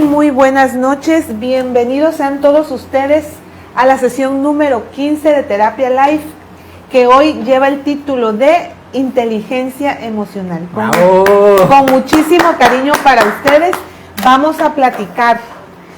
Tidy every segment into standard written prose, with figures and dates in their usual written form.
muy buenas noches. Bienvenidos sean todos ustedes a la sesión número 15 de Terapia Life, que hoy lleva el título de Inteligencia Emocional. Con muchísimo cariño para ustedes vamos a platicar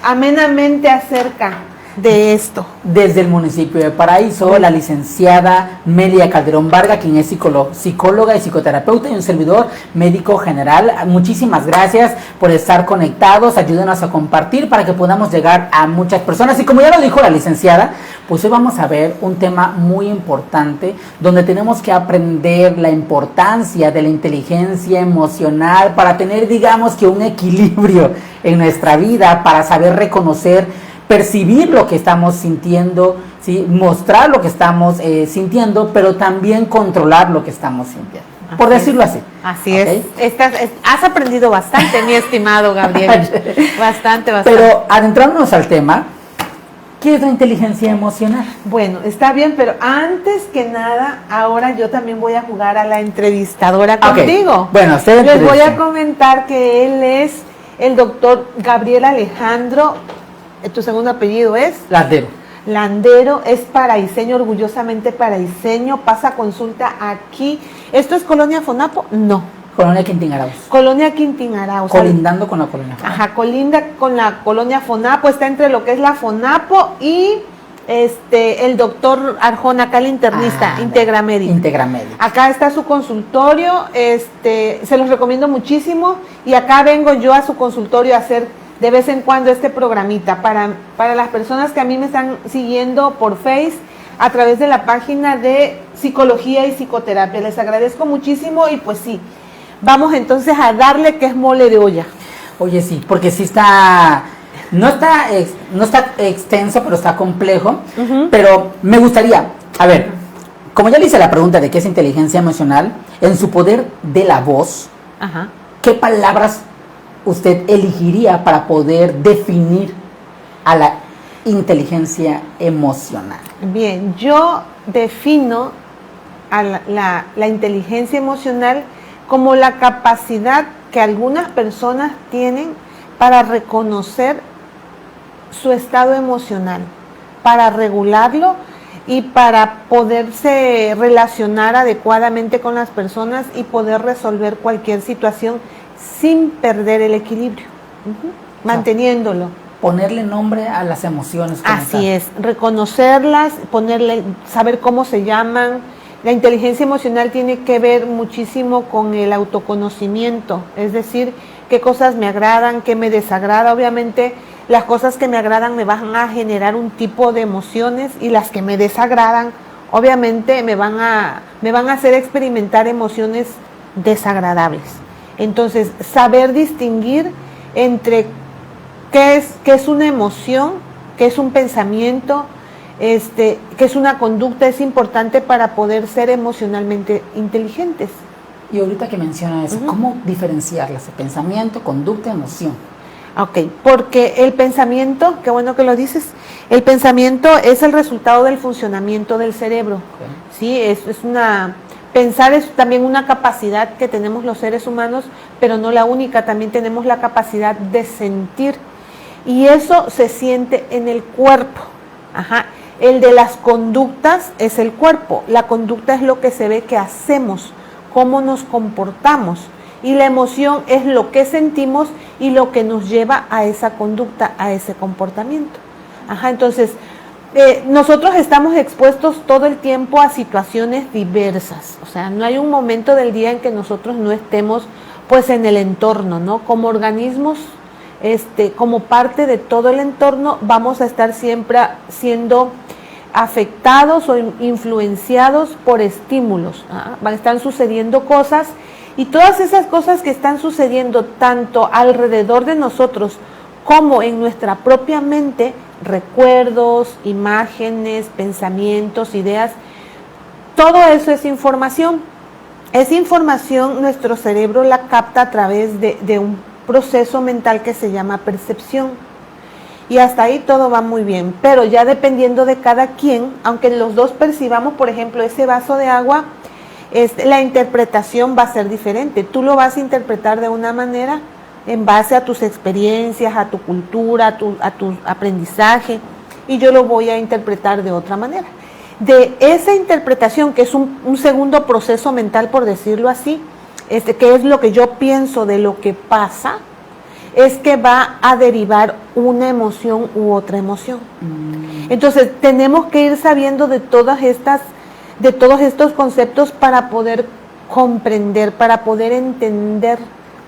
amenamente acerca de esto. Desde el municipio de Paraíso, la licenciada Melia Calderón Vargas, quien es psicóloga y psicoterapeuta y un servidor médico general. Muchísimas gracias por estar conectados, ayúdenos a compartir para que podamos llegar a muchas personas. Y como ya lo dijo la licenciada, pues hoy vamos a ver un tema muy importante donde tenemos que aprender la importancia de la inteligencia emocional para tener, digamos, que un equilibrio en nuestra vida, para saber reconocer, percibir lo que estamos sintiendo, ¿sí? Mostrar lo que estamos sintiendo, pero también controlar lo que estamos sintiendo, por decirlo así. Así ¿okay? Has aprendido bastante, mi estimado Gabriel. Bastante. Pero adentrándonos al tema, ¿qué es la inteligencia emocional? Bueno, está bien, pero antes que nada, ahora yo también voy a jugar a la entrevistadora contigo. Bueno, les voy a comentar que él es el doctor Gabriel Alejandro. Tu segundo apellido es Landero. Landero, es paraiseño, orgullosamente paraiseño, pasa consulta aquí. ¿Esto es Colonia Fonapo? No. Colonia Quintín Arauz. Colonia Quintín Arauz. Colindando con la Colonia Fonapo. Ajá, colinda con la Colonia Fonapo, está entre lo que es la Fonapo y el doctor Arjona, acá el internista, Integramédica. Integramédica. Acá está su consultorio, se los recomiendo muchísimo y acá vengo yo a su consultorio a hacer de vez en cuando este programita para las personas que a mí me están siguiendo por Face a través de la página de Psicología y Psicoterapia. Les agradezco muchísimo y pues sí, vamos entonces a darle que es mole de olla. Oye, sí, porque sí está, no está extenso, pero está complejo. Pero me gustaría, a ver, como ya le hice la pregunta de qué es inteligencia emocional, en su poder de la voz, ¿qué palabras usted elegiría para poder definir a la inteligencia emocional? Bien, yo defino a la inteligencia emocional como la capacidad que algunas personas tienen para reconocer su estado emocional, para regularlo y para poderse relacionar adecuadamente con las personas y poder resolver cualquier situación sin perder el equilibrio, manteniéndolo. Ponerle nombre a las emociones. Así es, reconocerlas, saber cómo se llaman. La inteligencia emocional tiene que ver muchísimo con el autoconocimiento, es decir, qué cosas me agradan, qué me desagrada. Obviamente las cosas que me agradan me van a generar un tipo de emociones y las que me desagradan obviamente me van a hacer experimentar emociones desagradables. Entonces, saber distinguir entre qué es una emoción, qué es un pensamiento, qué es una conducta, es importante para poder ser emocionalmente inteligentes. Y ahorita que menciona eso, ¿cómo diferenciarlas? Pensamiento, conducta, emoción. Ok, porque el pensamiento, qué bueno que lo dices, el pensamiento es el resultado del funcionamiento del cerebro. Sí, pensar es también una capacidad que tenemos los seres humanos, pero no la única, también tenemos la capacidad de sentir. Y eso se siente en el cuerpo. El de las conductas es el cuerpo. La conducta es lo que se ve que hacemos, cómo nos comportamos. Y la emoción es lo que sentimos y lo que nos lleva a esa conducta, a ese comportamiento. Entonces, nosotros estamos expuestos todo el tiempo a situaciones diversas, o sea, no hay un momento del día en que nosotros no estemos pues en el entorno, ¿no? Como organismos, como parte de todo el entorno, vamos a estar siempre siendo afectados o influenciados por estímulos, van a estar sucediendo cosas y todas esas cosas que están sucediendo tanto alrededor de nosotros como en nuestra propia mente, recuerdos, imágenes, pensamientos, ideas, todo eso es información. Esa información nuestro cerebro la capta a través de un proceso mental que se llama percepción. Y hasta ahí todo va muy bien, pero ya dependiendo de cada quien, aunque los dos percibamos, por ejemplo, ese vaso de agua, la interpretación va a ser diferente. Tú lo vas a interpretar de una manera, en base a tus experiencias, a tu cultura, a tu aprendizaje, y yo lo voy a interpretar de otra manera. De esa interpretación, que es un segundo proceso mental, por decirlo así, que es lo que yo pienso de lo que pasa, es que va a derivar una emoción u otra emoción. Entonces, tenemos que ir sabiendo de todos estos conceptos para poder comprender, para poder entender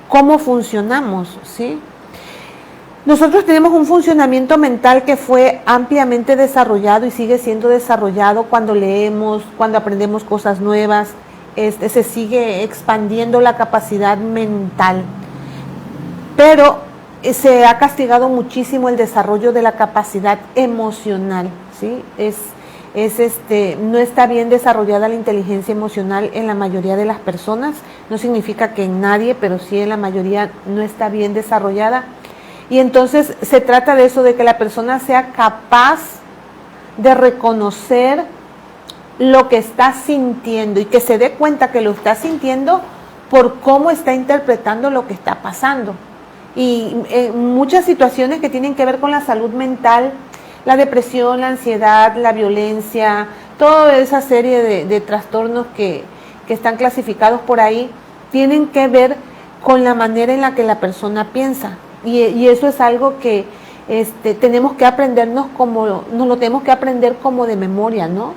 cómo funcionamos, ¿sí? Nosotros tenemos un funcionamiento mental que fue ampliamente desarrollado y sigue siendo desarrollado cuando leemos, cuando aprendemos cosas nuevas, se sigue expandiendo la capacidad mental. Pero se ha castigado muchísimo el desarrollo de la capacidad emocional, ¿sí? No está bien desarrollada la inteligencia emocional en la mayoría de las personas. No significa que en nadie, pero sí en la mayoría no está bien desarrollada. Y entonces se trata de eso, de que la persona sea capaz de reconocer lo que está sintiendo y que se dé cuenta que lo está sintiendo por cómo está interpretando lo que está pasando. Y muchas situaciones que tienen que ver con la salud mental, la depresión, la ansiedad, la violencia, toda esa serie de trastornos que están clasificados por ahí, tienen que ver con la manera en la que la persona piensa. Y eso es algo que tenemos que aprendernos nos lo tenemos que aprender como de memoria, ¿no?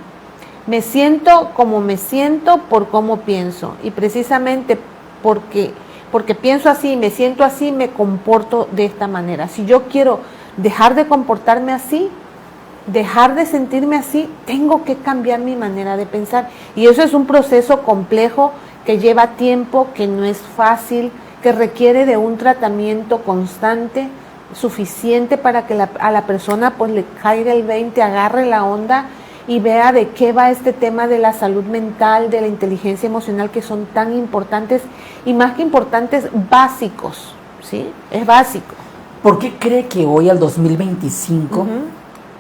Me siento como me siento por cómo pienso. Y precisamente porque pienso así y me siento así, me comporto de esta manera. Si yo quiero dejar de comportarme así, dejar de sentirme así, tengo que cambiar mi manera de pensar. Y eso es un proceso complejo que lleva tiempo, que no es fácil, que requiere de un tratamiento constante, suficiente para que a la persona pues le caiga el 20, agarre la onda y vea de qué va este tema de la salud mental, de la inteligencia emocional, que son tan importantes y más que importantes, básicos, ¿sí? Es básico. ¿Por qué cree que hoy al 2025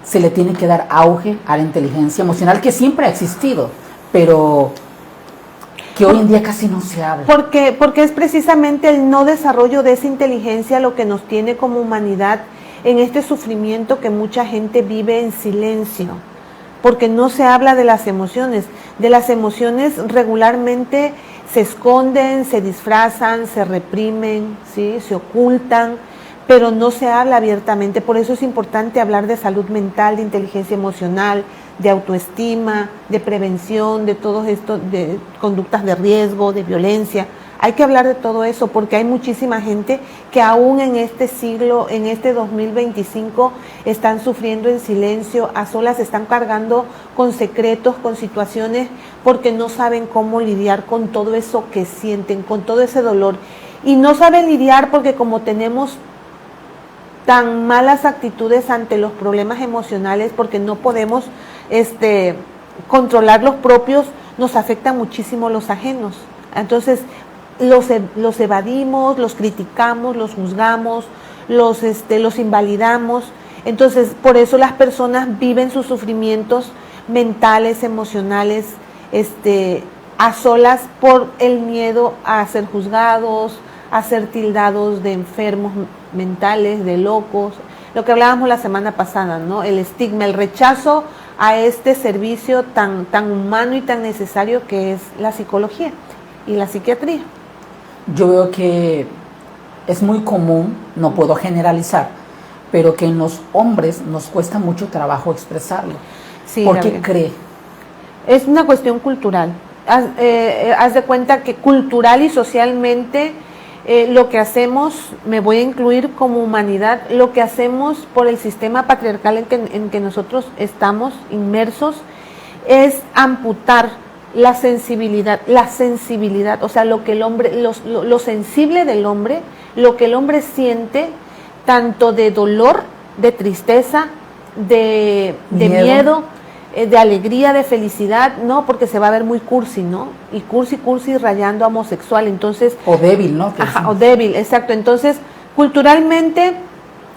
se le tiene que dar auge a la inteligencia emocional, que siempre ha existido, pero que hoy en día casi no se habla? Porque es precisamente el no desarrollo de esa inteligencia lo que nos tiene como humanidad en este sufrimiento que mucha gente vive en silencio, porque no se habla de las emociones. De las emociones regularmente se esconden, se disfrazan, se reprimen, ¿sí? Se ocultan, pero no se habla abiertamente. Por eso es importante hablar de salud mental, de inteligencia emocional, de autoestima, de prevención, de todo esto, de conductas de riesgo, de violencia. Hay que hablar de todo eso porque hay muchísima gente que aún en este siglo, en este 2025, están sufriendo en silencio, a solas, están cargando con secretos, con situaciones, porque no saben cómo lidiar con todo eso que sienten, con todo ese dolor. Y no saben lidiar porque como tenemos tan malas actitudes ante los problemas emocionales, porque no podemos controlar los propios, nos afectan muchísimo los ajenos. Entonces, los evadimos, los criticamos, los juzgamos, los invalidamos. Entonces, por eso las personas viven sus sufrimientos mentales, emocionales, a solas por el miedo a ser juzgados, a ser tildados de enfermos mentales, de locos. Lo que hablábamos la semana pasada, ¿no? El estigma, el rechazo a este servicio tan humano y tan necesario que es la psicología y la psiquiatría. Yo veo que es muy común, no puedo generalizar, pero que en los hombres nos cuesta mucho trabajo expresarlo. Sí, ¿por qué cree? Es una cuestión cultural. Haz de cuenta que cultural y socialmente lo que hacemos, me voy a incluir como humanidad, lo que hacemos por el sistema patriarcal en que nosotros estamos inmersos es amputar la sensibilidad, o sea, lo que el hombre, lo sensible del hombre, lo que el hombre siente, tanto de dolor, de tristeza, de miedo, de alegría, de felicidad, no, porque se va a ver muy cursi, ¿no? Y cursi rayando a homosexual, entonces... O débil, ¿no? Ajá, o débil, exacto. Entonces, culturalmente,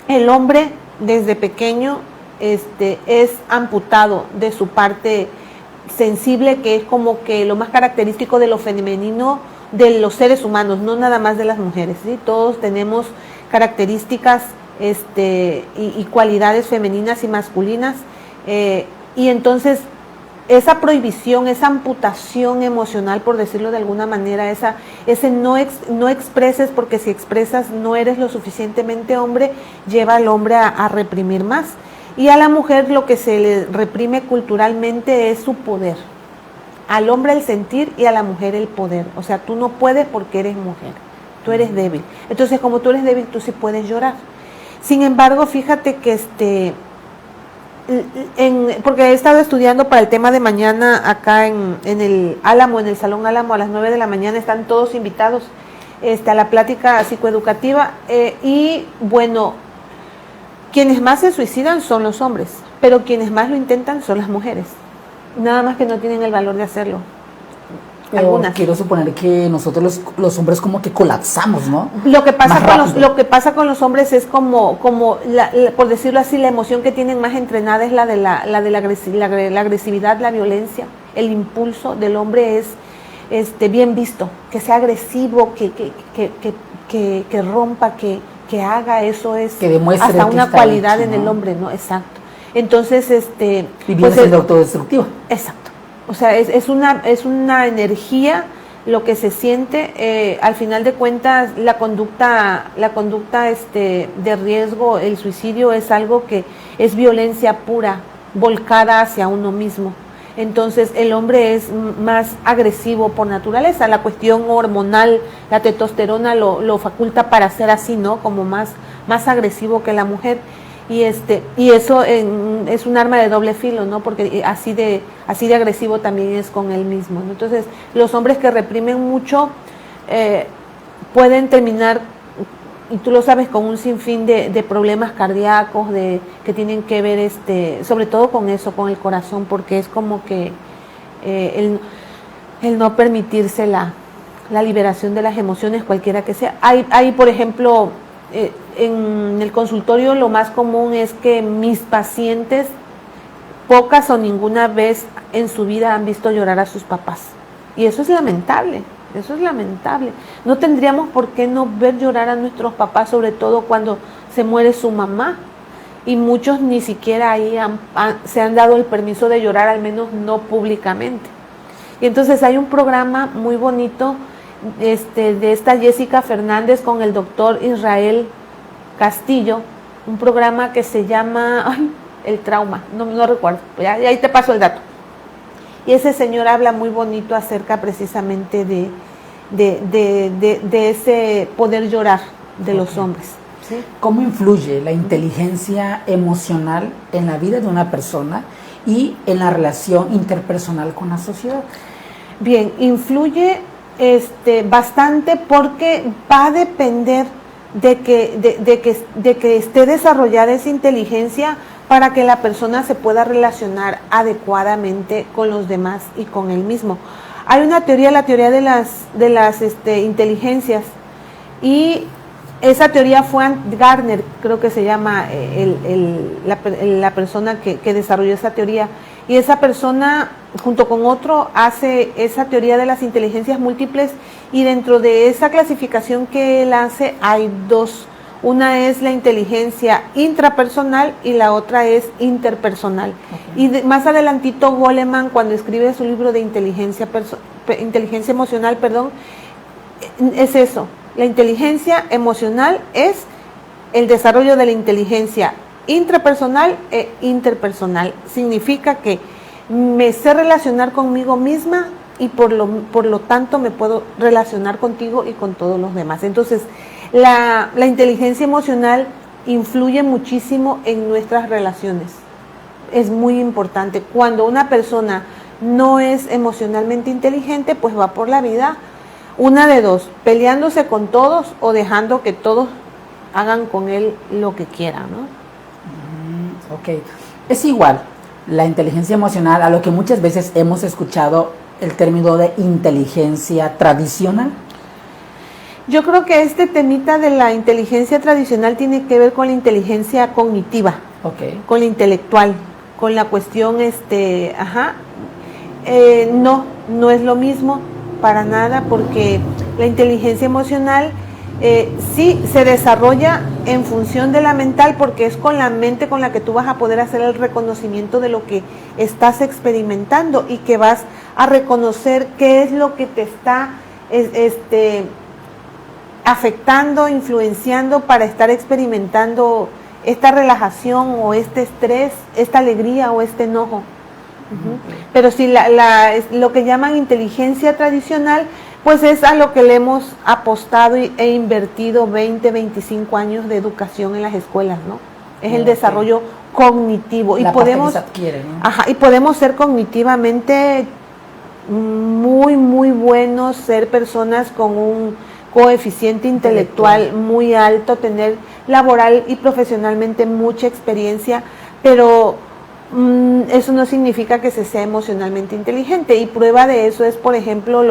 el hombre, desde pequeño, es amputado de su parte sensible, que es como que lo más característico de lo femenino de los seres humanos, no nada más de las mujeres, ¿sí? Todos tenemos características y cualidades femeninas y masculinas, y entonces esa prohibición, esa amputación emocional, por decirlo de alguna manera, ese no expreses, porque si expresas no eres lo suficientemente hombre, lleva al hombre a reprimir más. Y a la mujer lo que se le reprime culturalmente es su poder. Al hombre el sentir y a la mujer el poder. O sea, tú no puedes porque eres mujer, tú eres débil. Entonces, como tú eres débil, tú sí puedes llorar. Sin embargo, fíjate que porque he estado estudiando para el tema de mañana acá en el Álamo, en el Salón Álamo, a las 9 de la mañana, están todos invitados a la plática psicoeducativa, y bueno, quienes más se suicidan son los hombres, pero quienes más lo intentan son las mujeres, nada más que no tienen el valor de hacerlo. Algunas. Quiero suponer que nosotros los hombres como que colapsamos, ¿no? Lo que pasa con los hombres es como por decirlo así, la emoción que tienen más entrenada es la de la agresividad, la violencia. El impulso del hombre es bien visto, que sea agresivo, que rompa, que haga, eso es que demuestre hasta que una cualidad hecho, en ¿no? el hombre, ¿no? Exacto. Entonces, y viene siendo autodestructiva. Exacto. O sea, es una energía lo que se siente. Al final de cuentas, la conducta de riesgo, el suicidio, es algo que es violencia pura, volcada hacia uno mismo. Entonces, el hombre es más agresivo por naturaleza. La cuestión hormonal, la testosterona lo faculta para ser así, ¿no? Como más agresivo que la mujer. Y eso es un arma de doble filo, ¿no? Porque así de agresivo también es con él mismo, ¿no? Entonces, los hombres que reprimen mucho pueden terminar, y tú lo sabes, con un sinfín de problemas cardíacos, que tienen que ver, sobre todo con eso, con el corazón, porque es como que el no permitirse la liberación de las emociones, cualquiera que sea. Hay por ejemplo, en el consultorio lo más común es que mis pacientes pocas o ninguna vez en su vida han visto llorar a sus papás, y eso es lamentable. No tendríamos por qué no ver llorar a nuestros papás, sobre todo cuando se muere su mamá, y muchos ni siquiera ahí se han dado el permiso de llorar, al menos no públicamente. Y entonces hay un programa muy bonito de esta Jessica Fernández con el doctor Israel Castillo, un programa que se llama El Trauma, no recuerdo, ya ahí te paso el dato. Y ese señor habla muy bonito acerca precisamente de ese poder llorar de los hombres, ¿sí? ¿Cómo influye la inteligencia emocional en la vida de una persona y en la relación interpersonal con la sociedad? Bien, influye bastante, porque va a depender de que esté desarrollada esa inteligencia para que la persona se pueda relacionar adecuadamente con los demás y con él mismo. Hay una teoría, la teoría de las inteligencias, y esa teoría fue Gardner, creo que se llama la persona que desarrolló esa teoría, y esa persona junto con otro hace esa teoría de las inteligencias múltiples, y dentro de esa clasificación que él hace hay dos. Una es la inteligencia intrapersonal y la otra es interpersonal. Okay. Y más adelantito Goleman, cuando escribe su libro de inteligencia emocional, es eso. La inteligencia emocional es el desarrollo de la inteligencia intrapersonal e interpersonal. Significa que me sé relacionar conmigo misma y por lo tanto me puedo relacionar contigo y con todos los demás. Entonces, la inteligencia emocional influye muchísimo en nuestras relaciones. Es muy importante. Cuando una persona no es emocionalmente inteligente, pues va por la vida una de dos, peleándose con todos o dejando que todos hagan con él lo que quieran, ¿no? Ok. Es igual la inteligencia emocional a lo que muchas veces hemos escuchado el término de inteligencia tradicional. Yo creo que este temita de la inteligencia tradicional tiene que ver con la inteligencia cognitiva, okay, con la intelectual, con la cuestión, no es lo mismo para nada, porque La inteligencia emocional sí se desarrolla en función de la mental, porque es con la mente con la que tú vas a poder hacer el reconocimiento de lo que estás experimentando y que vas a reconocer qué es lo que te está afectando, influenciando para estar experimentando esta relajación o este estrés, esta alegría o este enojo. Pero si lo que llaman inteligencia tradicional, pues es a lo que le hemos apostado e invertido 20, 25 años de educación en las escuelas, ¿no? Es el desarrollo cognitivo. Y podemos, adquiere, ¿no? y podemos ser cognitivamente muy, muy buenos, ser personas con un coeficiente intelectual muy alto, tener laboral y profesionalmente mucha experiencia, pero eso no significa que se sea emocionalmente inteligente. Y prueba de eso es, por ejemplo,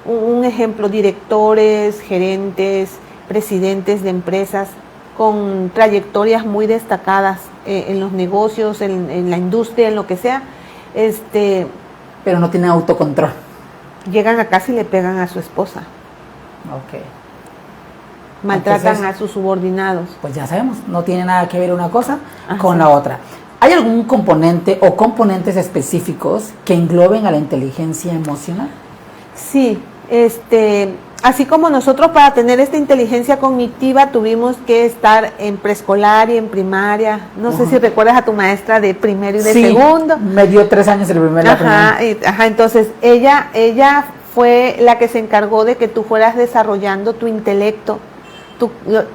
un ejemplo, directores, gerentes, presidentes de empresas con trayectorias muy destacadas en los negocios, en la industria, en lo que sea, pero no tienen autocontrol. Llegan a casa y le pegan a su esposa. Ok. Maltratan Entonces, a sus subordinados. Pues ya sabemos, no tiene nada que ver una cosa con la otra. ¿Hay algún componente o componentes específicos que engloben a la inteligencia emocional? Sí, así como nosotros para tener esta inteligencia cognitiva tuvimos que estar en preescolar y en primaria. No sé si recuerdas a tu maestra de primero y de segundo. Me dio 3 años el primero. Entonces ella fue la que se encargó de que tú fueras desarrollando tu intelecto,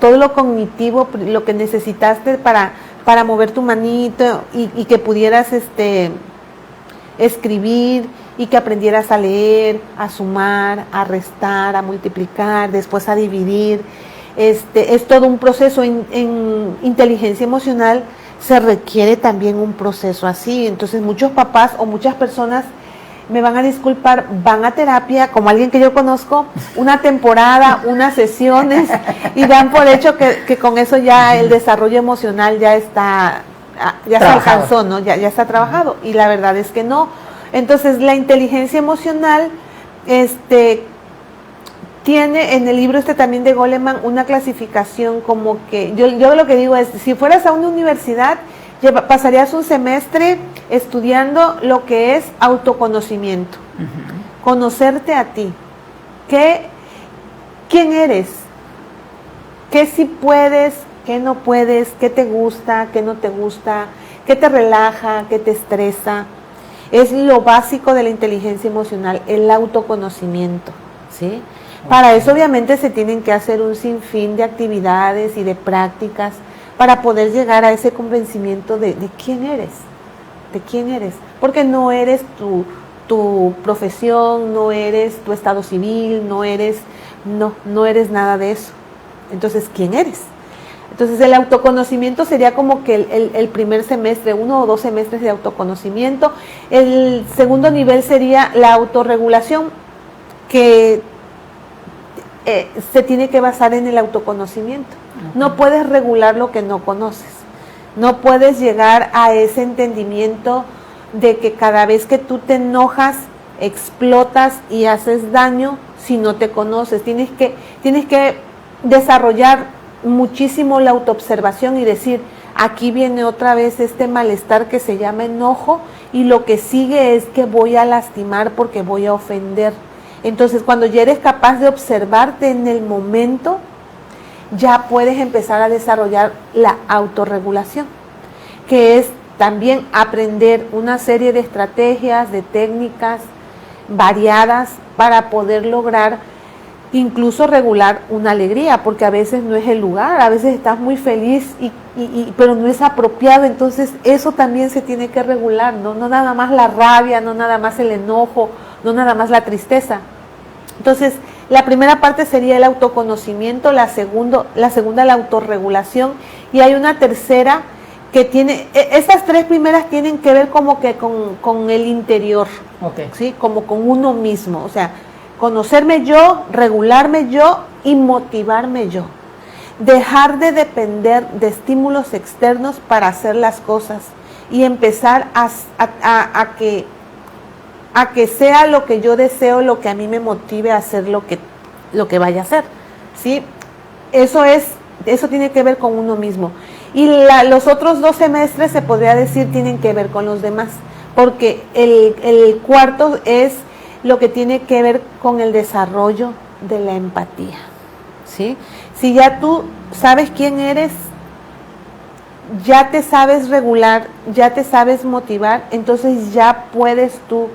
todo lo cognitivo, lo que necesitaste para mover tu manito y que pudieras escribir y que aprendieras a leer, a sumar, a restar, a multiplicar, después a dividir. Es todo un proceso. En inteligencia emocional se requiere también un proceso así. Entonces muchos papás o muchas personas, me van a disculpar, van a terapia, como alguien que yo conozco, una temporada, unas sesiones, y dan por hecho que con eso ya el desarrollo emocional ya se alcanzó, ¿no? Ya está trabajado, y la verdad es que no. Entonces la inteligencia emocional tiene en el libro también de Goleman una clasificación como que, yo lo que digo es, si fueras a una universidad, pasarías un semestre estudiando lo que es autoconocimiento, conocerte a ti, quién eres, qué sí puedes, qué no puedes, qué te gusta, qué no te gusta, qué te relaja, qué te estresa. Es lo básico de la inteligencia emocional, el autoconocimiento, ¿sí? Para eso obviamente se tienen que hacer un sinfín de actividades y de prácticas para poder llegar a ese convencimiento de quién eres, porque no eres tu profesión, no eres tu estado civil, no eres nada de eso. Entonces, ¿quién eres? Entonces, el autoconocimiento sería como que el primer semestre, 1 o 2 semestres de autoconocimiento. El segundo nivel sería la autorregulación, que se tiene que basar en el autoconocimiento. No puedes regular lo que no conoces. No puedes llegar a ese entendimiento de que cada vez que tú te enojas, explotas y haces daño si no te conoces. Tienes que desarrollar muchísimo la autoobservación y decir, aquí viene otra vez este malestar que se llama enojo, y lo que sigue es que voy a lastimar porque voy a ofender. Entonces, cuando ya eres capaz de observarte en el momento, ya puedes empezar a desarrollar la autorregulación, que es también aprender una serie de estrategias, de técnicas variadas para poder lograr incluso regular una alegría, porque a veces no es el lugar, a veces estás muy feliz pero no es apropiado. Entonces eso también se tiene que regular, ¿no? No nada más la rabia, no nada más el enojo, no nada más la tristeza. Entonces, la primera parte sería el autoconocimiento, la segunda la autorregulación, y hay una tercera que tiene, estas 3 primeras tienen que ver como que con el interior, ¿sí? Como con uno mismo, o sea, conocerme yo, regularme yo y motivarme yo. Dejar de depender de estímulos externos para hacer las cosas y empezar a que sea lo que yo deseo, lo que a mí me motive a hacer lo lo que vaya a hacer, ¿sí? Eso tiene que ver con uno mismo. Y los otros 2 semestres, se podría decir, tienen que ver con los demás, porque el cuarto es lo que tiene que ver con el desarrollo de la empatía, ¿sí? Si ya tú sabes quién eres, ya te sabes regular, ya te sabes motivar, entonces ya puedes tú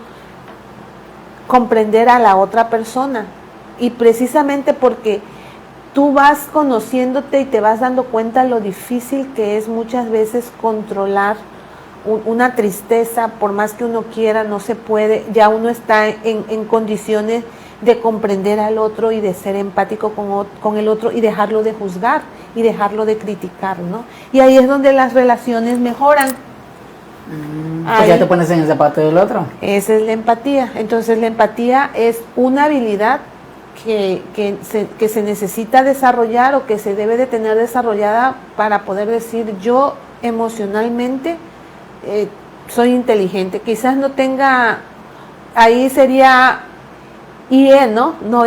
comprender a la otra persona. Y precisamente porque tú vas conociéndote y te vas dando cuenta lo difícil que es muchas veces controlar una tristeza, por más que uno quiera, no se puede, ya uno está en condiciones de comprender al otro y de ser empático con el otro y dejarlo de juzgar y dejarlo de criticar, ¿no? Y ahí es donde las relaciones mejoran. Pues ya te pones en el zapato del otro. Esa es la empatía. Entonces la empatía es una habilidad que se necesita desarrollar o que se debe de tener desarrollada para poder decir yo emocionalmente soy inteligente. Quizás no tenga, ahí sería IE, ¿no? No,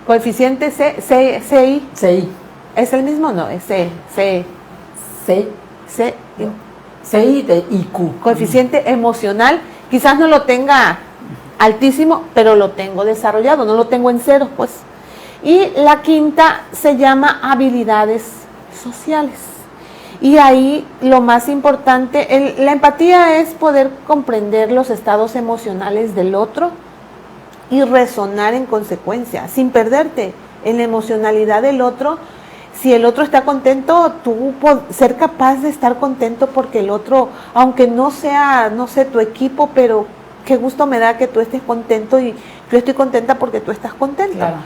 coeficiente CI. CI. ¿Es el mismo? No, es CI de IQ. Coeficiente emocional. Quizás no lo tenga altísimo, pero lo tengo desarrollado, no lo tengo en 0, pues. Y la quinta se llama habilidades sociales. Y ahí lo más importante, la empatía es poder comprender los estados emocionales del otro y resonar en consecuencia, sin perderte en la emocionalidad del otro. Si el otro está contento, tú ser capaz de estar contento porque el otro, aunque no sea, no sé, tu equipo, pero qué gusto me da que tú estés contento y yo estoy contenta porque tú estás contento. Claro.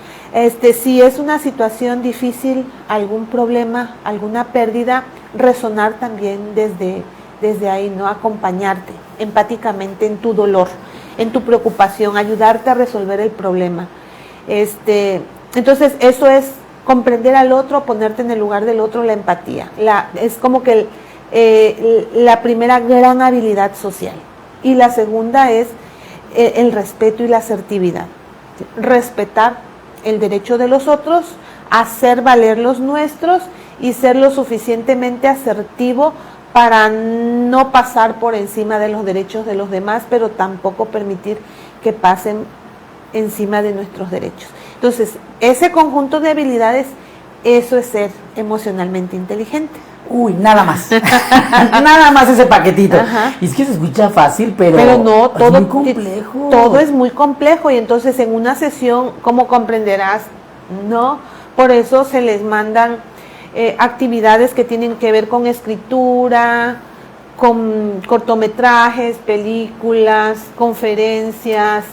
Si es una situación difícil, algún problema, alguna pérdida, resonar también desde ahí, ¿no? Acompañarte empáticamente en tu dolor, en tu preocupación, ayudarte a resolver el problema. Entonces, eso es comprender al otro, ponerte en el lugar del otro, la empatía. Es como que la primera gran habilidad social. Y la segunda es el respeto y la asertividad. Respetar el derecho de los otros, hacer valer los nuestros y ser lo suficientemente asertivo para no pasar por encima de los derechos de los demás, pero tampoco permitir que pasen encima de nuestros derechos. Entonces, ese conjunto de habilidades, eso es ser emocionalmente inteligente. Uy, nada más. Nada más ese paquetito. Ajá. Y es que se escucha fácil, pero no, todo es muy complejo. Todo es muy complejo y entonces en una sesión, como comprenderás, no, por eso se les mandan actividades que tienen que ver con escritura, con cortometrajes, películas, conferencias,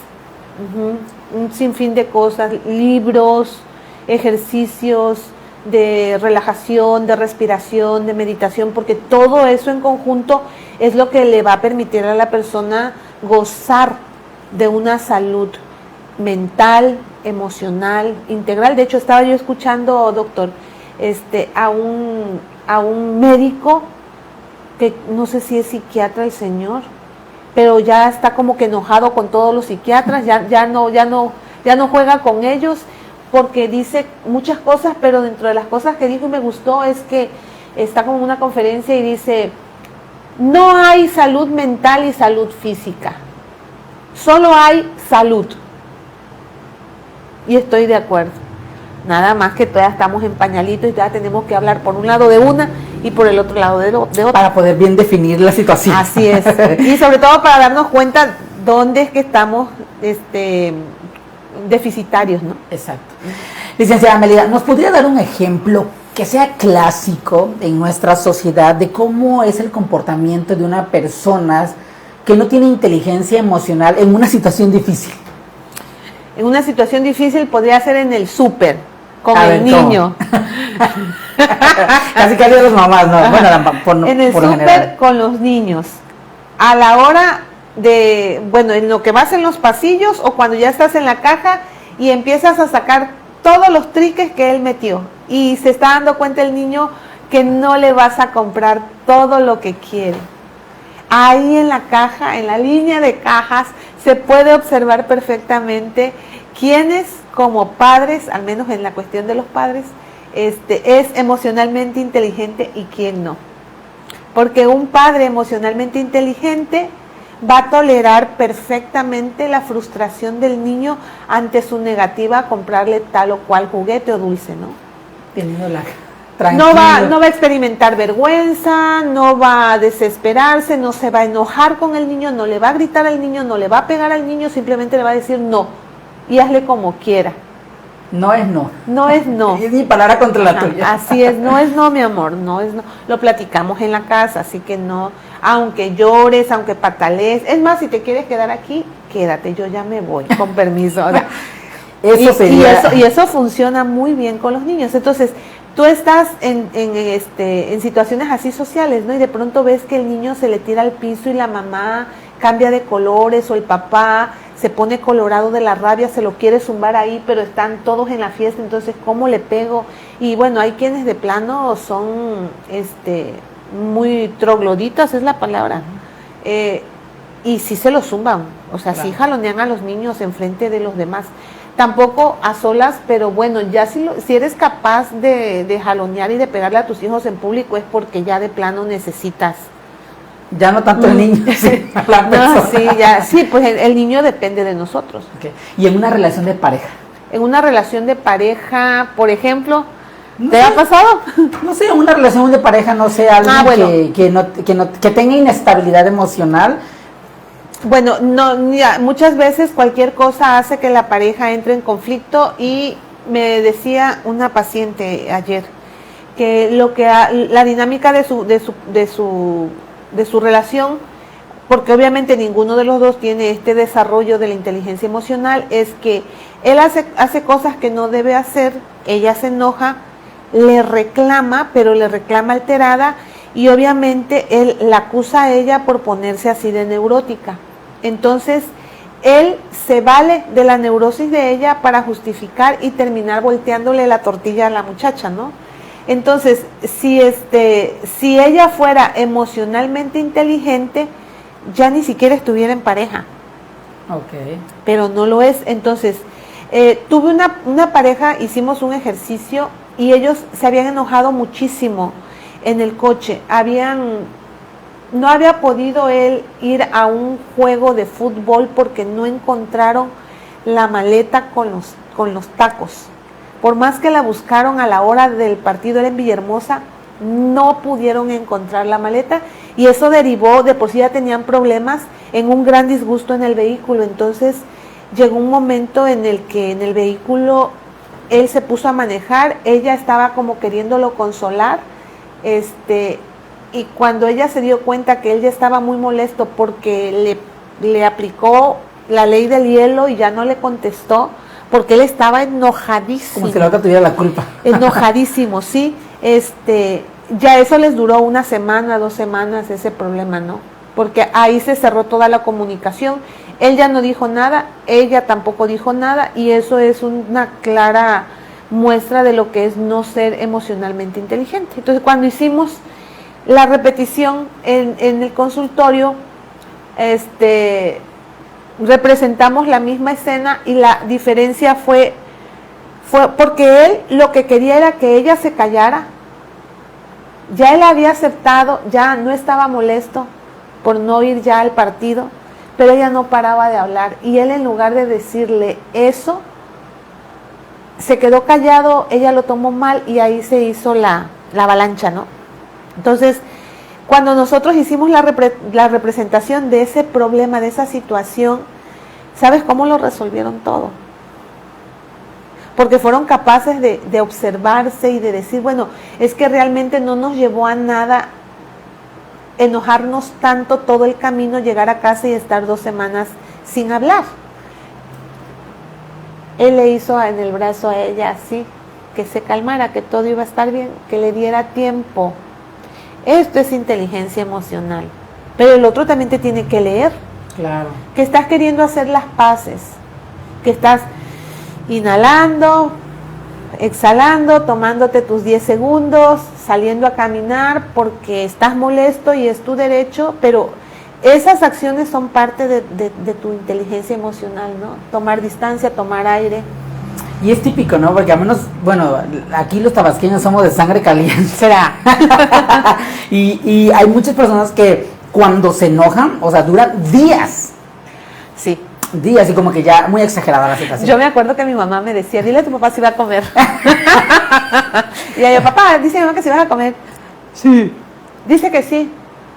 un sinfín de cosas, libros, ejercicios de relajación, de respiración, de meditación, porque todo eso en conjunto es lo que le va a permitir a la persona gozar de una salud mental, emocional, integral. De hecho, estaba yo escuchando, doctor, a un médico que no sé si es psiquiatra el señor, pero ya está como que enojado con todos los psiquiatras, ya no juega con ellos, porque dice muchas cosas, pero dentro de las cosas que dijo y me gustó es que está como en una conferencia y dice, no hay salud mental y salud física, solo hay salud. Y estoy de acuerdo, nada más que todavía estamos en pañalitos y todavía tenemos que hablar por un lado de una y por el otro lado de otra. Para poder bien definir la situación. Así es, y sobre todo para darnos cuenta dónde es que estamos deficitarios, ¿no? Exacto. Licenciada Melida, ¿nos podría dar un ejemplo que sea clásico en nuestra sociedad de cómo es el comportamiento de una persona que no tiene inteligencia emocional en una situación difícil? En una situación difícil podría ser en el súper, con el niño. Casi los mamás, ¿no? En el súper con los niños. A la hora en lo que vas en los pasillos o cuando ya estás en la caja y empiezas a sacar todos los triques que él metió y se está dando cuenta el niño que no le vas a comprar todo lo que quiere. Ahí en la caja, en la línea de cajas, se puede observar perfectamente quiénes como padres, al menos en la cuestión de los padres, es emocionalmente inteligente y quién no. Porque un padre emocionalmente inteligente va a tolerar perfectamente la frustración del niño ante su negativa a comprarle tal o cual juguete o dulce, ¿no? Teniendo la... No va a experimentar vergüenza, no va a desesperarse, no se va a enojar con el niño, no le va a gritar al niño, no le va a pegar al niño, simplemente le va a decir no y hazle como quiera. No es no. No es no. Es mi palabra contra la tuya. Así es, no es no, mi amor, no es no. Lo platicamos en la casa, así que no, aunque llores, aunque patalees. Es más, si te quieres quedar aquí, quédate, yo ya me voy, con permiso. O sea, eso sería... y eso funciona muy bien con los niños. Entonces, tú estás en situaciones así sociales, ¿no? Y de pronto ves que el niño se le tira al piso y la mamá cambia de colores o el papá se pone colorado de la rabia, se lo quiere zumbar ahí, pero están todos en la fiesta, entonces ¿cómo le pego? Y bueno, hay quienes de plano son muy trogloditas, es la palabra, y sí se lo zumban, o sea, claro, sí jalonean a los niños enfrente de los demás. Tampoco a solas, pero bueno, ya si eres capaz de jalonear y de pegarle a tus hijos en público es porque ya de plano necesitas. Ya no tanto el niño, sí, la persona. No, sí, ya, sí, pues el niño depende de nosotros. Okay. ¿Y en una relación de pareja? En una relación de pareja, por ejemplo, ¿te ha pasado? No sé, en una relación de pareja, no sé, alguien bueno, que tenga inestabilidad emocional. Bueno, no, mira, muchas veces cualquier cosa hace que la pareja entre en conflicto y me decía una paciente ayer que la dinámica de su relación, porque obviamente ninguno de los dos tiene este desarrollo de la inteligencia emocional, es que él hace cosas que no debe hacer, ella se enoja, le reclama, pero le reclama alterada y obviamente él la acusa a ella por ponerse así de neurótica. Entonces, él se vale de la neurosis de ella para justificar y terminar volteándole la tortilla a la muchacha, ¿no? Entonces, si ella fuera emocionalmente inteligente, ya ni siquiera estuviera en pareja. Okay. Pero no lo es. Entonces, tuve una pareja, hicimos un ejercicio y ellos se habían enojado muchísimo en el coche. No había podido él ir a un juego de fútbol porque no encontraron la maleta con los tacos. Por más que la buscaron a la hora del partido, era en Villahermosa, no pudieron encontrar la maleta y eso derivó, de por sí ya tenían problemas, en un gran disgusto en el vehículo. Entonces llegó un momento en el que en el vehículo él se puso a manejar, ella estaba como queriéndolo consolar, y cuando ella se dio cuenta que él ya estaba muy molesto porque le aplicó la ley del hielo y ya no le contestó, porque él estaba enojadísimo. Como si la otra tuviera la culpa. Enojadísimo, sí. Ya eso les duró 1 semana, 2 semanas ese problema, ¿no? Porque ahí se cerró toda la comunicación. Él ya no dijo nada, ella tampoco dijo nada y eso es una clara muestra de lo que es no ser emocionalmente inteligente. Entonces, cuando hicimos la repetición en el consultorio, representamos la misma escena y la diferencia fue porque él lo que quería era que ella se callara. Ya él había aceptado, ya no estaba molesto por no ir ya al partido, pero ella no paraba de hablar y él, en lugar de decirle eso, se quedó callado, ella lo tomó mal y ahí se hizo la avalancha, ¿no? Entonces, cuando nosotros hicimos la representación de ese problema, de esa situación, ¿sabes cómo lo resolvieron todo? Porque fueron capaces de observarse y de decir, bueno, es que realmente no nos llevó a nada enojarnos tanto todo el camino, llegar a casa y estar 2 semanas sin hablar. Él le hizo en el brazo a ella así, que se calmara, que todo iba a estar bien, que le diera tiempo. Esto es inteligencia emocional. Pero el otro también te tiene que leer. Claro. Que estás queriendo hacer las paces, que estás inhalando, exhalando, tomándote tus 10 segundos, saliendo a caminar porque estás molesto y es tu derecho, pero Esas acciones son parte de tu inteligencia emocional, ¿no? Tomar distancia, tomar aire. Y es típico, ¿no? Porque al menos, bueno, aquí los tabasqueños somos de sangre caliente. ¿Será? y hay muchas personas que cuando se enojan, o sea, duran días. Sí. Días, y como que ya muy exagerada la situación. Yo me acuerdo que mi mamá me decía, dile a tu papá si va a comer. Y yo, papá, dice mi mamá que si vas a comer. Sí. Dice que sí.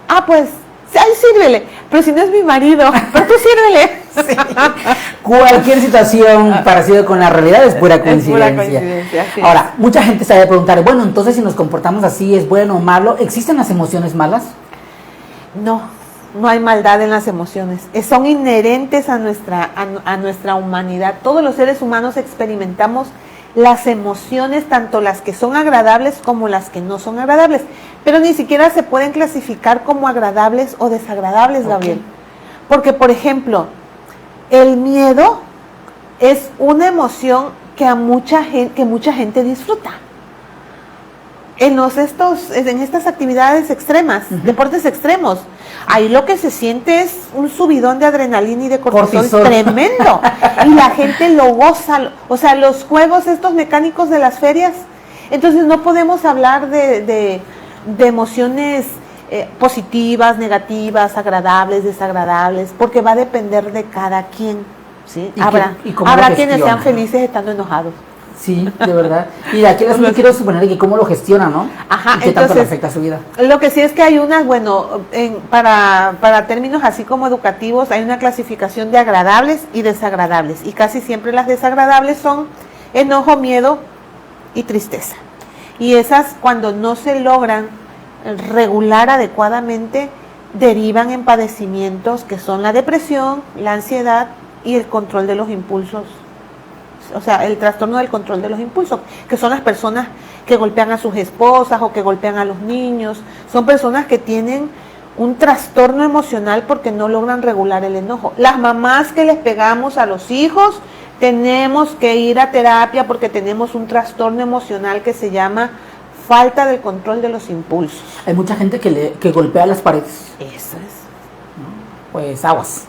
Ah, pues, ay, sírvele. Pero si no es mi marido, pero tú sírvele. Sí. Cualquier situación parecida con la realidad es pura coincidencia. Es pura coincidencia, sí. Ahora, mucha gente se va a preguntar, bueno, entonces si nos comportamos así, ¿es bueno o malo? ¿Existen las emociones malas? No hay maldad en las emociones. Son inherentes a nuestra humanidad. Todos los seres humanos experimentamos las emociones, tanto las que son agradables como las que no son agradables. Pero ni siquiera se pueden clasificar como agradables o desagradables, Gabriel. Okay. Porque, por ejemplo, el miedo es una emoción que mucha gente disfruta. En estas actividades extremas, deportes extremos, ahí lo que se siente es un subidón de adrenalina y de cortisol tremendo. Y la gente lo goza. O sea, los juegos estos mecánicos de las ferias. Entonces no podemos hablar de emociones positivas, negativas, agradables, desagradables, porque va a depender de cada quien. ¿Sí? Habrá quienes sean felices estando enojados. Sí, de verdad. Y de aquí les quiero suponer que cómo lo gestiona, ¿no? Ajá, y qué tanto le afecta a su vida. Lo que sí es que hay unas, para términos así como educativos, hay una clasificación de agradables y desagradables. Y casi siempre las desagradables son enojo, miedo y tristeza. Y esas, cuando no se logran regular adecuadamente, derivan en padecimientos que son la depresión, la ansiedad y el control de los impulsos. O sea, el trastorno del control de los impulsos, que son las personas que golpean a sus esposas o que golpean a los niños. Son personas que tienen un trastorno emocional porque no logran regular el enojo. Las mamás que les pegamos a los hijos, tenemos que ir a terapia porque tenemos un trastorno emocional que se llama falta del control de los impulsos. Hay mucha gente que golpea las paredes. Eso es. ¿No? Pues aguas.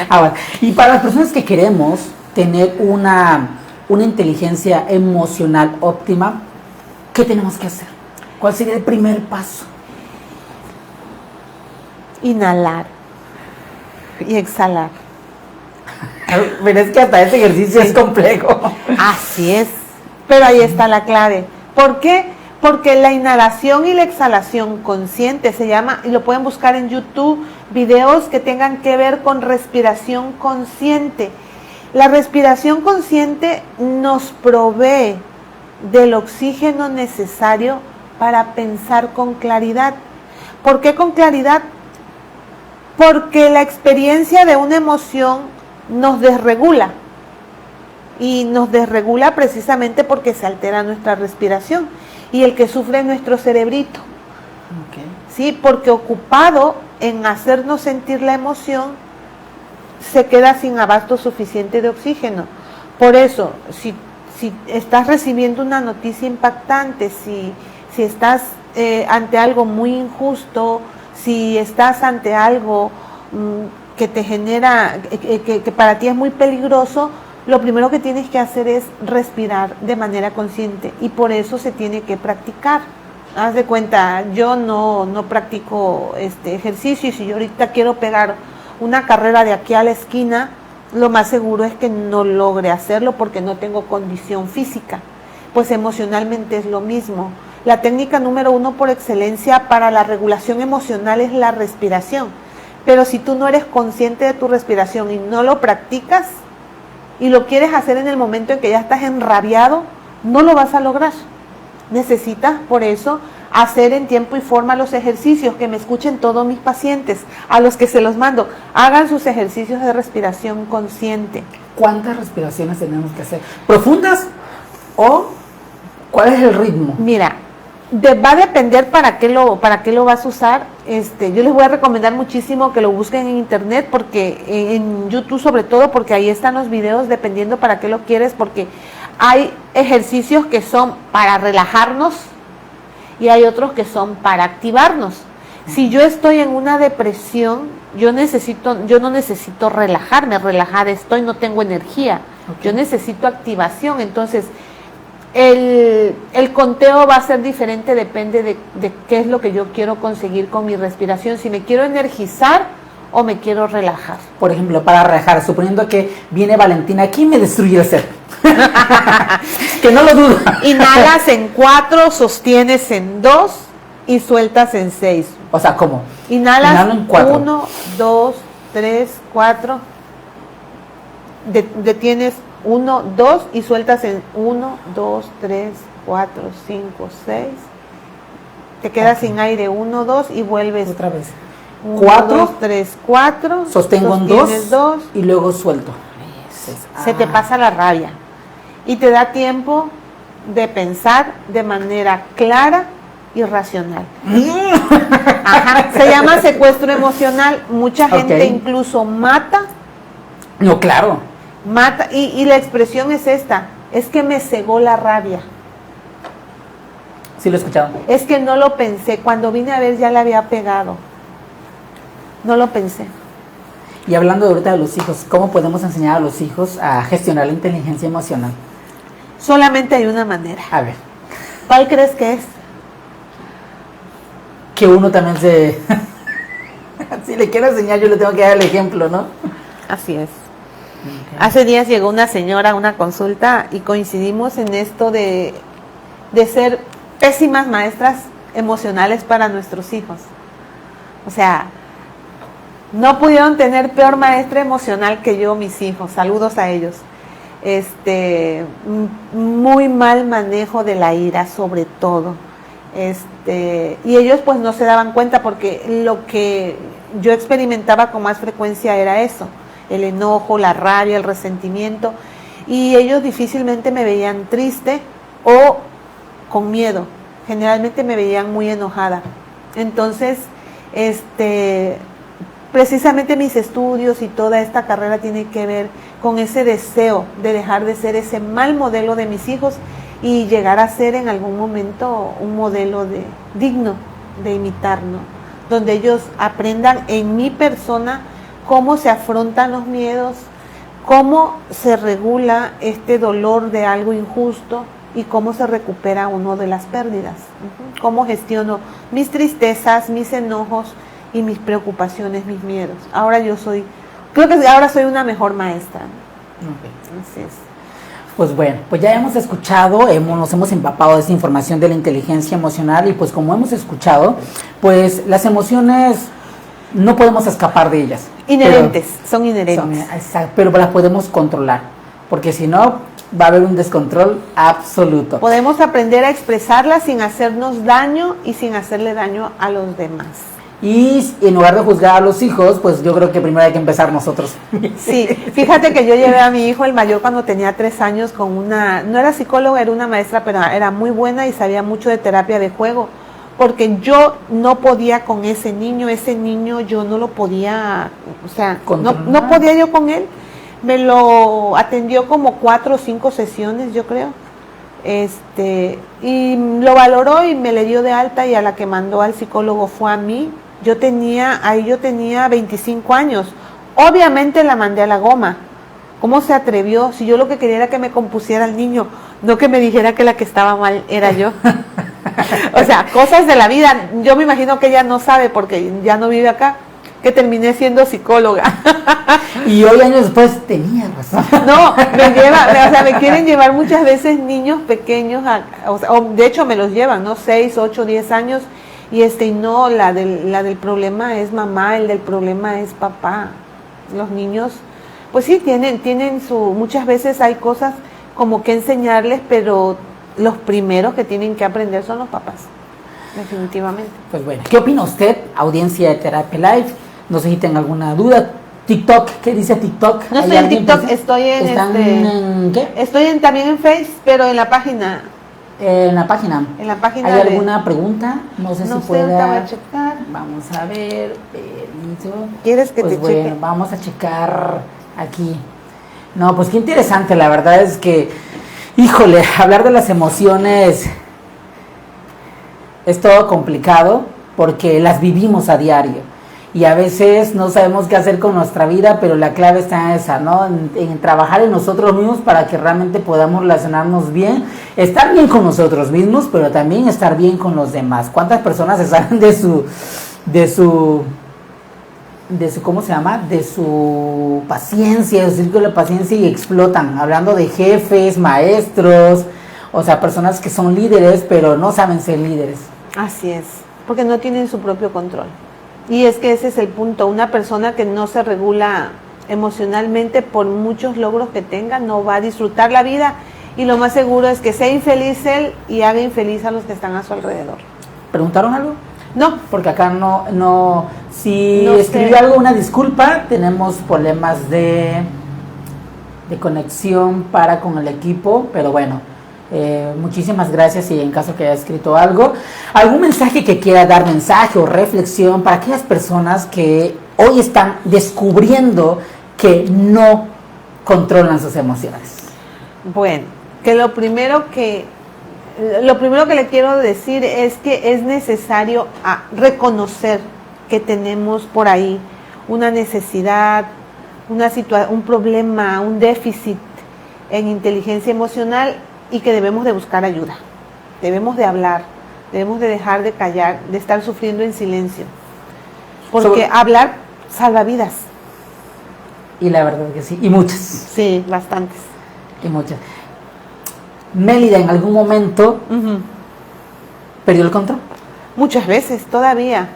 Aguas. Y para las personas que queremos tener una inteligencia emocional óptima, ¿qué tenemos que hacer? ¿Cuál sería el primer paso? Inhalar y exhalar. Pero es que hasta ese ejercicio es complejo. Así es, pero ahí está la clave. ¿Por qué? Porque la inhalación y la exhalación consciente se llama, y lo pueden buscar en YouTube, videos que tengan que ver con respiración consciente. La respiración consciente nos provee del oxígeno necesario para pensar con claridad. ¿Por qué con claridad? Porque la experiencia de una emoción nos desregula. Y nos desregula precisamente porque se altera nuestra respiración. Y el que sufre es nuestro cerebrito. Okay. ¿Sí? Porque ocupado en hacernos sentir la emoción, se queda sin abasto suficiente de oxígeno. Por eso, si estás recibiendo una noticia impactante, si estás ante algo muy injusto, si estás ante algo que te genera, que para ti es muy peligroso, lo primero que tienes que hacer es respirar de manera consciente, y por eso se tiene que practicar. Haz de cuenta, yo no practico ejercicio, y si yo ahorita quiero pegar una carrera de aquí a la esquina, lo más seguro es que no logre hacerlo porque no tengo condición física. Pues emocionalmente es lo mismo. La técnica número 1 por excelencia para la regulación emocional es la respiración. Pero si tú no eres consciente de tu respiración y no lo practicas y lo quieres hacer en el momento en que ya estás enrabiado, no lo vas a lograr. Necesitas, por eso, hacer en tiempo y forma los ejercicios, que me escuchen todos mis pacientes, a los que se los mando, hagan sus ejercicios de respiración consciente. ¿Cuántas respiraciones tenemos que hacer? ¿Profundas o cuál es el ritmo? Mira, va a depender para qué lo vas a usar. Yo les voy a recomendar muchísimo que lo busquen en internet, porque en YouTube sobre todo, porque ahí están los videos, dependiendo para qué lo quieres, porque hay ejercicios que son para relajarnos y hay otros que son para activarnos. Si yo estoy en una depresión, yo no necesito relajarme, relajada estoy, no tengo energía. Yo necesito activación. Entonces, el conteo va a ser diferente, depende de qué es lo que yo quiero conseguir con mi respiración, si me quiero energizar o me quiero relajar. Por ejemplo, para relajar, suponiendo que viene Valentina aquí y me destruye el ser. Que no lo dudo. Inhalas en 4, sostienes en 2 y sueltas en 6. O sea, ¿cómo? Inhalas en 4. 1, 2, 3, 4. Detienes 1, 2 y sueltas en 1, 2, 3, 4, 5, 6. Te quedas sin aire 1, 2 y vuelves. Otra vez. 4, 2, 3, 4. Sostengo en 2 y luego suelto. Se te pasa la rabia. Y te da tiempo de pensar de manera clara y racional. Ajá. Se llama secuestro emocional. Mucha gente incluso mata. No, claro. Mata, y la expresión es esta: es que me cegó la rabia. Sí, lo he escuchado. Es que no lo pensé. Cuando vine a ver ya le había pegado. No lo pensé. Y hablando ahorita de los hijos, ¿cómo podemos enseñar a los hijos a gestionar la inteligencia emocional? Solamente hay una manera. A ver. ¿Cuál crees que es? Que uno también se... Si le quiero enseñar, yo le tengo que dar el ejemplo, ¿no? Así es. Okay. Hace días llegó una señora a una consulta y coincidimos en esto de ser pésimas maestras emocionales para nuestros hijos. O sea, no pudieron tener peor maestra emocional que yo, mis hijos. Saludos a ellos. Muy mal manejo de la ira, sobre todo. Y ellos pues no se daban cuenta, porque lo que yo experimentaba con más frecuencia era eso: el enojo, la rabia, el resentimiento, y ellos difícilmente me veían triste o con miedo. Generalmente me veían muy enojada. Entonces, precisamente mis estudios y toda esta carrera tiene que ver con ese deseo de dejar de ser ese mal modelo de mis hijos y llegar a ser en algún momento un modelo digno de imitar, ¿no? Donde ellos aprendan en mi persona cómo se afrontan los miedos, cómo se regula este dolor de algo injusto y cómo se recupera uno de las pérdidas. Cómo gestiono mis tristezas, mis enojos y mis preocupaciones, mis miedos. Creo que ahora soy una mejor maestra. Okay. Así es. Pues bueno, pues ya hemos escuchado, nos hemos empapado de esta información de la inteligencia emocional, y pues como hemos escuchado, pues las emociones no podemos escapar de ellas. Son inherentes. Exacto, pero las podemos controlar, porque si no, va a haber un descontrol absoluto. Podemos aprender a expresarlas sin hacernos daño y sin hacerle daño a los demás. Y en lugar de juzgar a los hijos, pues yo creo que primero hay que empezar nosotros. Sí, fíjate que yo llevé a mi hijo, el mayor, cuando tenía 3 años, no era psicóloga, era una maestra, pero era muy buena y sabía mucho de terapia de juego, porque yo no podía con ese niño yo no lo podía, o sea, no podía yo con él. Me lo atendió como 4 o 5 sesiones, yo creo. Y lo valoró y me le dio de alta, y a la que mandó al psicólogo fue a mí. Yo tenía 25 años. Obviamente la mandé a la goma. ¿Cómo se atrevió? Si yo lo que quería era que me compusiera el niño, no que me dijera que la que estaba mal era yo. O sea, cosas de la vida. Yo me imagino que ella no sabe, porque ya no vive acá, que terminé siendo psicóloga. Y hoy, años después, tenía razón. No, me quieren llevar muchas veces niños pequeños, de hecho me los llevan, ¿no? 6, 8, 10 años, y no, la del problema es mamá, el del problema es papá. Los niños, pues sí, tienen muchas veces hay cosas como que enseñarles, pero los primeros que tienen que aprender son los papás, definitivamente. Pues bueno, ¿qué opina usted, audiencia de Terapia Live? No sé si tenga alguna duda. TikTok, ¿qué dice TikTok? No estoy en TikTok, estoy en ¿qué? Estoy también en Face, pero en la página. En la página. ¿Hay alguna pregunta? No sé si pueda. Voy a checar. Vamos a ver, permiso. ¿Quieres que te cheque? Vamos a checar aquí. No, pues qué interesante, la verdad es que, híjole, hablar de las emociones es todo complicado, porque las vivimos a diario. Y a veces no sabemos qué hacer con nuestra vida, pero la clave está en esa, ¿no? En trabajar en nosotros mismos para que realmente podamos relacionarnos bien, estar bien con nosotros mismos, pero también estar bien con los demás. ¿Cuántas personas se salen de su ¿cómo se llama? De su paciencia, de su círculo de paciencia y explotan? Hablando de jefes, maestros, o sea, personas que son líderes, pero no saben ser líderes. Así es, porque no tienen su propio control. Y es que ese es el punto, una persona que no se regula emocionalmente, por muchos logros que tenga, no va a disfrutar la vida, y lo más seguro es que sea infeliz él y haga infeliz a los que están a su alrededor. ¿Preguntaron algo? No. Porque acá si no escribió sé. algo, una disculpa, tenemos problemas de conexión con el equipo, pero bueno. Muchísimas gracias. Y en caso que haya escrito algún mensaje que quiera dar, mensaje o reflexión para aquellas personas que hoy están descubriendo que no controlan sus emociones. Bueno, que lo primero que le quiero decir es que es necesario reconocer que tenemos por ahí una necesidad, un problema, un déficit en inteligencia emocional, y que debemos de buscar ayuda, debemos de hablar, debemos de dejar de callar, de estar sufriendo en silencio, porque hablar salva vidas. Y la verdad que sí, y muchas. Sí, bastantes. Y muchas. Mélida, ¿en algún momento perdió el control? Muchas veces, todavía.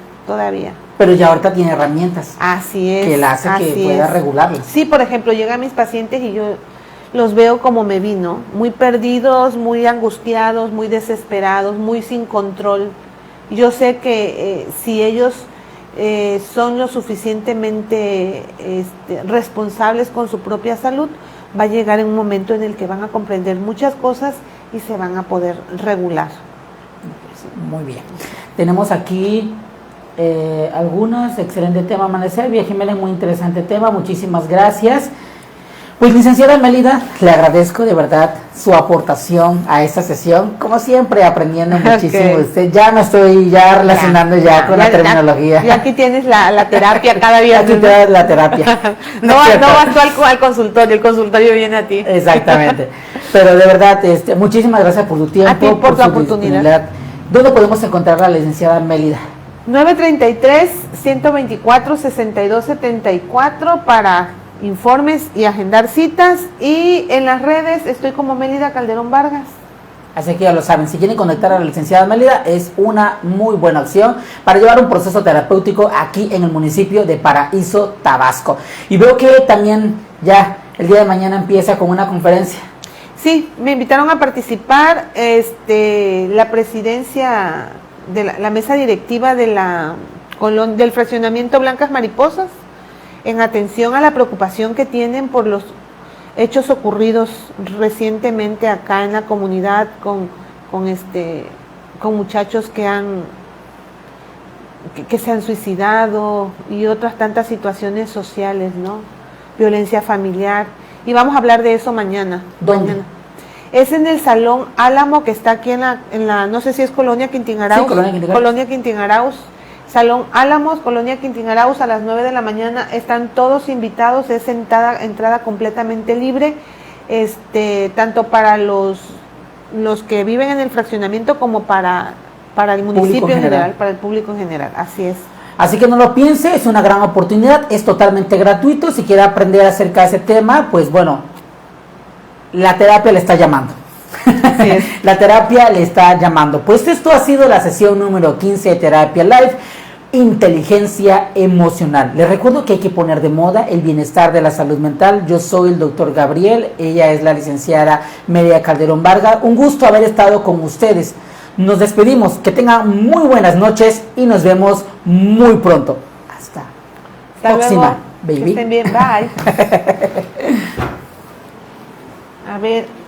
Pero ya ahorita tiene herramientas. Así es. Que la hace que pueda regularlas. Sí, por ejemplo, llegan mis pacientes y yo los veo como me vi, ¿no? Muy perdidos, muy angustiados, muy desesperados, muy sin control. Yo sé que si ellos son lo suficientemente responsables con su propia salud, va a llegar un momento en el que van a comprender muchas cosas y se van a poder regular. Muy bien. Tenemos aquí algunas. Excelente tema, Amanecer. Vía Jiménez, muy interesante tema. Muchísimas gracias. Pues, licenciada Mélida, le agradezco de verdad su aportación a esta sesión. Como siempre, aprendiendo muchísimo de usted. Ya me estoy relacionando con la terminología. Y aquí tienes la terapia cada día. Aquí te la terapia. No vas tú al consultorio, el consultorio viene a ti. Exactamente. Pero de verdad, muchísimas gracias por tu tiempo. A ti por tu oportunidad. ¿Dónde podemos encontrar a la licenciada Mélida? 933-124-6274 para informes y agendar citas, y en las redes estoy como Mélida Calderón Vargas. Así que ya lo saben, si quieren conectar a la licenciada Mélida, es una muy buena opción para llevar un proceso terapéutico aquí en el municipio de Paraíso, Tabasco. Y veo que también ya el día de mañana empieza con una conferencia. Sí, me invitaron a participar la presidencia de la mesa directiva de del fraccionamiento Blancas Mariposas, en atención a la preocupación que tienen por los hechos ocurridos recientemente acá en la comunidad con muchachos que se han suicidado y otras tantas situaciones sociales, ¿no? Violencia familiar, y vamos a hablar de eso mañana. ¿Dónde? Mañana. Es en el Salón Álamo, que está aquí en la no sé si es Colonia Quintín-Arauz. Sí, Colonia Quintín-Arauz. Salón Álamos, Colonia Quintín-Arauz, a las 9 de la mañana. Están todos invitados, es entrada completamente libre, tanto para los que viven en el fraccionamiento como para el municipio en general, para el público en general. Así es. Así que no lo piense, es una gran oportunidad, es totalmente gratuito. Si quiere aprender acerca de ese tema, pues bueno, la terapia le está llamando. Así es. La terapia le está llamando. Pues esto ha sido la sesión número 15 de Terapia Live, inteligencia emocional. Les recuerdo que hay que poner de moda el bienestar de la salud mental. Yo soy el doctor Gabriel, ella es la licenciada Mélida Calderón Vargas. Un gusto haber estado con ustedes. Nos despedimos, que tengan muy buenas noches y nos vemos muy pronto. Hasta próxima, luego. baby. Que estén bien, bye. A ver.